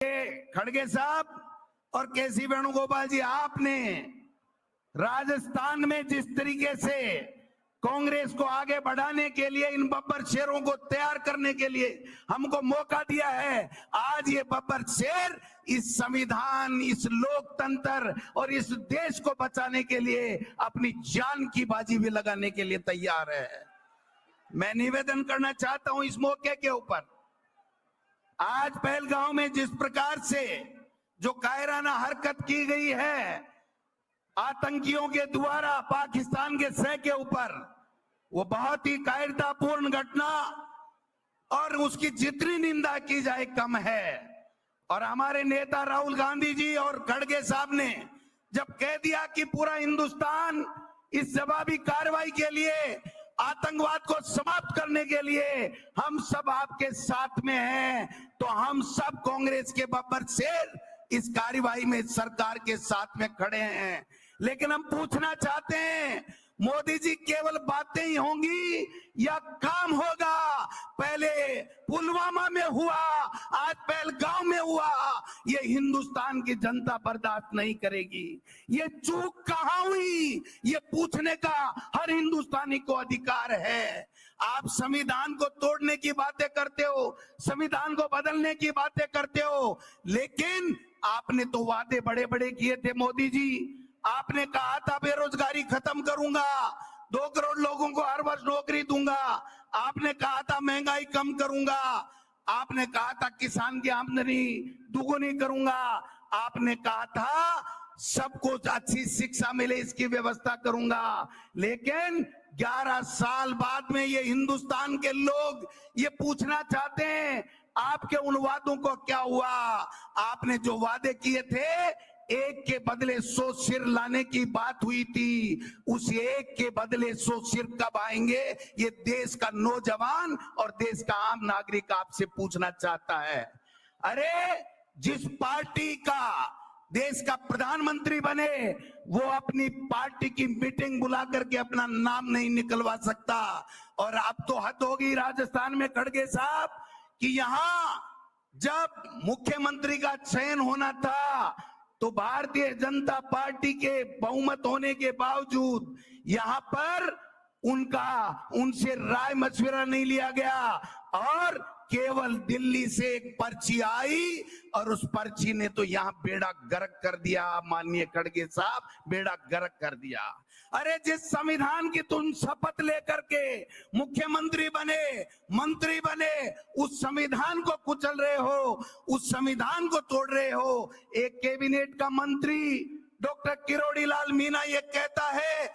खड़गे साहब और केसी वेणुगोपाल जी, आपने राजस्थान में जिस तरीके से कांग्रेस को आगे बढ़ाने के लिए, इन बब्बर शेरों को तैयार करने के लिए हमको मौका दिया है, आज ये बब्बर शेर इस संविधान, इस लोकतंत्र और इस देश को बचाने के लिए अपनी जान की बाजी भी लगाने के लिए तैयार है। मैं निवेदन करना चाहता हूं इस मौके के ऊपर, आज पहलगांव में जिस प्रकार से जो कायराना हरकत की गई है आतंकियों के द्वारा पाकिस्तान के सह के ऊपर, वो बहुत ही कायरतापूर्ण घटना और उसकी जितनी निंदा की जाए कम है। और हमारे नेता राहुल गांधी जी और खड़गे साहब ने जब कह दिया कि पूरा हिंदुस्तान इस जवाबी कार्रवाई के लिए, आतंकवाद को समाप्त करने के लिए हम सब आपके साथ में हैं, तो हम सब कांग्रेस के बब्बर शेर इस कार्रवाई में सरकार के साथ में खड़े हैं। लेकिन हम पूछना चाहते हैं, मोदी जी केवल बातें ही होंगी या काम होगा? पहले पुलवामा में हुआ, आज पहलगांव में हुआ, ये हिंदुस्तान की जनता बर्दाश्त नहीं करेगी। ये चूक कहां हुई, ये पूछने का हर हिंदुस्तानी को अधिकार है। आप संविधान को तोड़ने की बातें करते हो, संविधान को बदलने की बातें करते हो, लेकिन आपने तो वादे बड़े बड़े किए थे मोदी जी। आपने कहा था बेरोजगारी खत्म करूंगा, 2 करोड़ लोगों को हर वर्ष नौकरी दूंगा, आपने कहा था महंगाई कम करूंगा, आपने कहा था किसान की आमदनी दुगुनी करूंगा, आपने कहा था सबको अच्छी शिक्षा मिले इसकी व्यवस्था करूंगा। लेकिन 11 साल बाद में ये हिंदुस्तान के लोग ये पूछना चाहते हैं, आपके उन वादों को क्या हुआ? आपने जो वादे किए थे, एक के बदले 100 सिर लाने की बात हुई थी, उस एक के बदले 100 सिर कब आएंगे? ये देश का नौजवान और देश का आम नागरिक आपसे पूछना चाहता है। अरे जिस पार्टी का देश का प्रधानमंत्री बने, वो अपनी पार्टी की मीटिंग बुला करके अपना नाम नहीं निकलवा सकता। और अब तो हद होगी राजस्थान में खड़गे साहब कि यहां जब मुख्यमंत्री का चयन होना था तो भारतीय जनता पार्टी के बहुमत होने के बावजूद यहां पर उनसे राय मशविरा नहीं लिया गया और केवल दिल्ली से एक पर्ची आई और उस पर्ची ने तो यहां बेड़ा गर्क कर दिया। माननीय खड़गे साहब, बेड़ा गर्क कर दिया। अरे जिस संविधान की तुम शपथ लेकर के मुख्यमंत्री बने, मंत्री बने, उस संविधान को कुचल रहे हो, उस संविधान को तोड़ रहे हो। एक कैबिनेट का मंत्री डॉक्टर किरोड़ी लाल मीना ये कहता है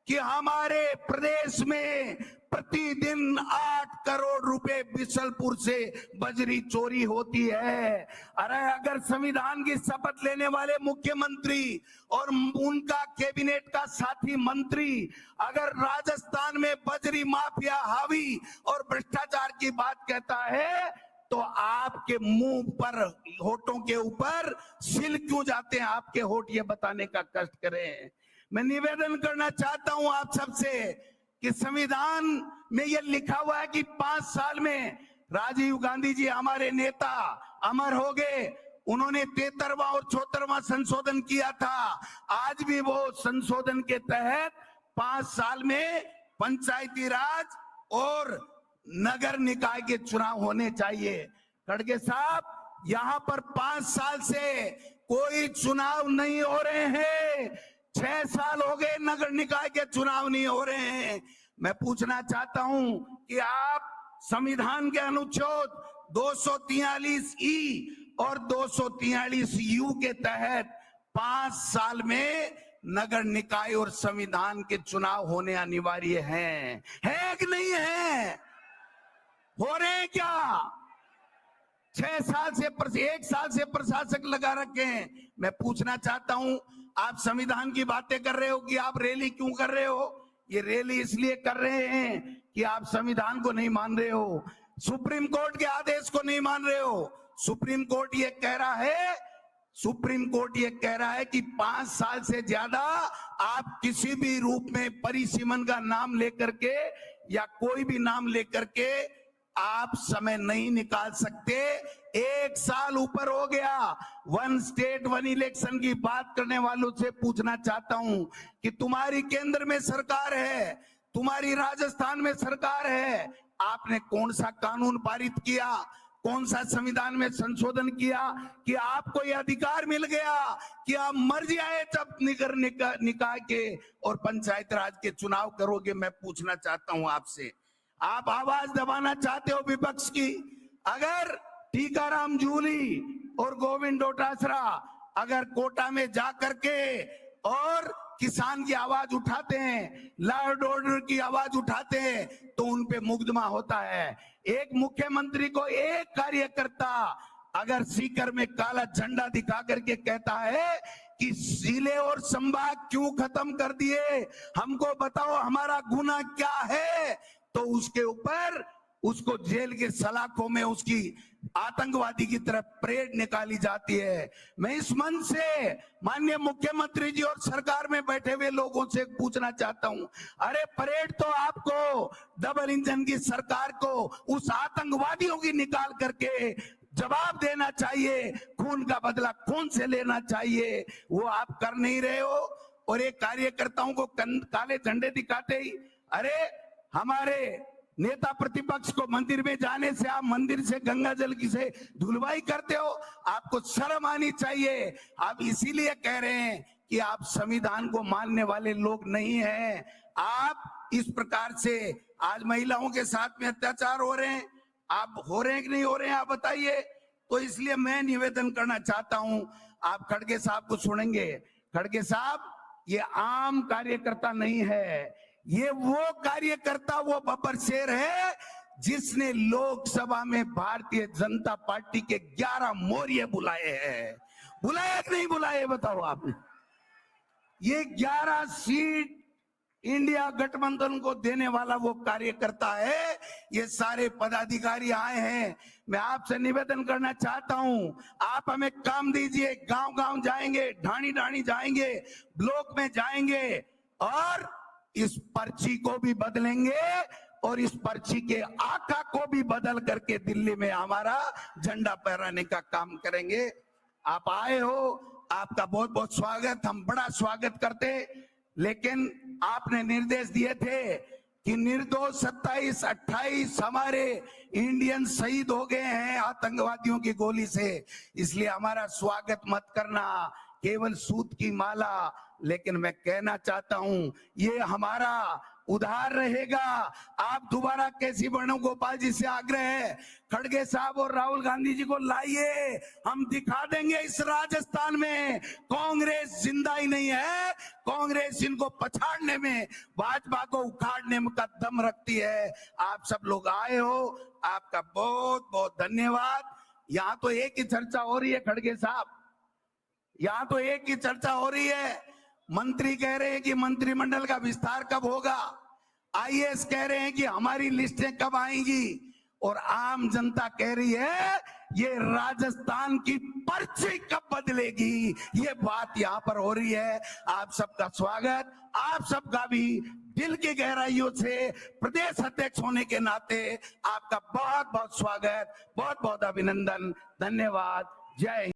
कि हमारे प्रदेश में प्रतिदिन 8 करोड़ रुपए बिशलपुर से बजरी चोरी होती है। अरे अगर संविधान की शपथ लेने वाले मुख्यमंत्री और उनका कैबिनेट का साथी मंत्री अगर राजस्थान में बजरी माफिया हावी और भ्रष्टाचार की बात कहता है, तो आपके मुंह पर, होठों के ऊपर सिल क्यों जाते हैं? आपके होठ ये बताने का कष्ट करें। मैं निवेदन करना चाहता हूं आप सबसे कि संविधान में यह लिखा हुआ है कि 5 साल में राजीव गांधी जी हमारे नेता अमर हो गए, उन्होंने 73वां और 74वां संशोधन किया था। आज भी वो संशोधन के तहत 5 साल में पंचायती राज और नगर निकाय के चुनाव होने चाहिए। खड़गे साहब, यहां पर 5 साल से कोई चुनाव नहीं हो रहे हैं। 6 साल हो गए नगर निकाय के चुनाव नहीं हो रहे हैं। मैं पूछना चाहता हूं कि आप संविधान के अनुच्छेद 243E और 243U के तहत 5 साल में नगर निकाय और संविधान के चुनाव होने अनिवार्य हैं, है कि नहीं है? हो रहे हैं क्या? 6 साल से 1 साल से प्रशासक लगा रखे हैं। मैं पूछना चाहता हूं, आप संविधान की बातें कर रहे हो कि आप रैली क्यों कर रहे हो? ये रैली इसलिए कर रहे हैं कि आप संविधान को नहीं मान रहे हो, सुप्रीम कोर्ट के आदेश को नहीं मान रहे हो। सुप्रीम कोर्ट ये कह रहा है कि 5 साल से ज्यादा आप किसी भी रूप में परिसीमन का नाम लेकर के या कोई भी नाम लेकर के आप समय नहीं निकाल सकते। 1 साल ऊपर हो गया। वन स्टेट वन इलेक्शन की बात करने वालों से पूछना चाहता हूं कि तुम्हारी केंद्र में सरकार है, तुम्हारी राजस्थान में सरकार है, आपने कौन सा कानून पारित किया, कौन सा संविधान में संशोधन किया कि आपको यह अधिकार मिल गया कि आप मर्जी आए जब निकाय के और पंचायत राज के चुनाव करोगे। मैं पूछना चाहता हूं आपसे, आप आवाज दबाना चाहते हो विपक्ष की? अगर टीकाराम जूली और गोविंद डोटासरा अगर कोटा में जा करके और किसान की आवाज उठाते हैं, लॉ एंड ऑर्डर की आवाज उठाते हैं, तो उन पे मुकदमा होता है। एक मुख्यमंत्री को एक कार्यकर्ता अगर सीकर में काला झंडा दिखा करके कहता है कि जिले और संभाग क्यों खत्म कर दिए, हमको बताओ हमारा गुनाह क्या है, तो उसके ऊपर उसको जेल के सलाखों में उसकी आतंकवादी की तरफ परेड निकाली जाती है। मैं इस मंच से माननीय मुख्यमंत्री जी और सरकार में बैठे हुए लोगों से पूछना चाहता हूं, अरे परेड तो आपको डबल इंजन की सरकार को उस आतंकवादियों की निकाल करके जवाब देना चाहिए, खून का बदला खून से लेना चाहिए, वो आप कर नहीं रहे हो। और एक कार्यकर्ताओं को काले झंडे दिखाते ही अरे हमारे नेता प्रतिपक्ष को मंदिर में जाने से आप मंदिर से गंगा जल की से धुलवाई करते हो, आपको शर्म आनी चाहिए। आप इसीलिए कह रहे हैं कि आप संविधान को मानने वाले लोग नहीं हैं। आप इस प्रकार से आज महिलाओं के साथ में अत्याचार हो रहे हैं, आप हो रहे हैं कि नहीं हो रहे हैं, आप बताइए। तो इसलिए मैं निवेदन करना चाहता हूं, आप खड़गे साहब को सुनेंगे। खड़गे साहब ये आम कार्यकर्ता नहीं है, ये वो कार्यकर्ता, वो बब्बर शेर है जिसने लोकसभा में भारतीय जनता पार्टी के 11 मोर्चे बुलाए हैं। बुलाया कि नहीं बुलाए बताओ आपने? ये 11 सीट इंडिया गठबंधन को देने वाला वो कार्यकर्ता है। ये सारे पदाधिकारी आए हैं। मैं आपसे निवेदन करना चाहता हूं, आप हमें काम दीजिए, गांव गांव जाएंगे, ढाणी ढाणी जाएंगे, ब्लॉक में जाएंगे और इस पर्ची को भी बदलेंगे और इस पर्ची के आका को भी बदल करके दिल्ली में हमारा झंडा फहराने का काम करेंगे। आप आए हो, आपका बहुत बहुत स्वागत, हम बड़ा स्वागत करते। लेकिन आपने निर्देश दिए थे कि निर्दोष 27-28 हमारे इंडियन शहीद हो गए हैं आतंकवादियों की गोली से, इसलिए हमारा स्वागत मत करना, केवल सूत की माला। लेकिन मैं कहना चाहता हूं ये हमारा उधार रहेगा। आप दोबारा केसी वेणुगोपाल जी से आग्रह है, खड़गे साहब और राहुल गांधी जी को लाइए, हम दिखा देंगे इस राजस्थान में कांग्रेस जिंदा ही नहीं है। कांग्रेस इनको पछाड़ने में, भाजपा को उखाड़ने में का दम रखती है। आप सब लोग आए हो, आपका बहुत बहुत धन्यवाद। यहाँ तो एक ही चर्चा हो रही है खड़गे साहब, यहाँ तो एक ही चर्चा हो रही है। मंत्री कह रहे हैं कि मंत्रिमंडल का विस्तार कब होगा, आईएएस कह रहे हैं कि हमारी लिस्टें कब आएंगी, और आम जनता कह रही है ये राजस्थान की पर्ची कब बदलेगी। ये बात यहाँ पर हो रही है। आप सबका स्वागत, आप सबका भी दिल की गहराइयों से प्रदेश अध्यक्ष होने के नाते आपका बहुत बहुत स्वागत, बहुत बहुत अभिनंदन, धन्यवाद, जय हिंद।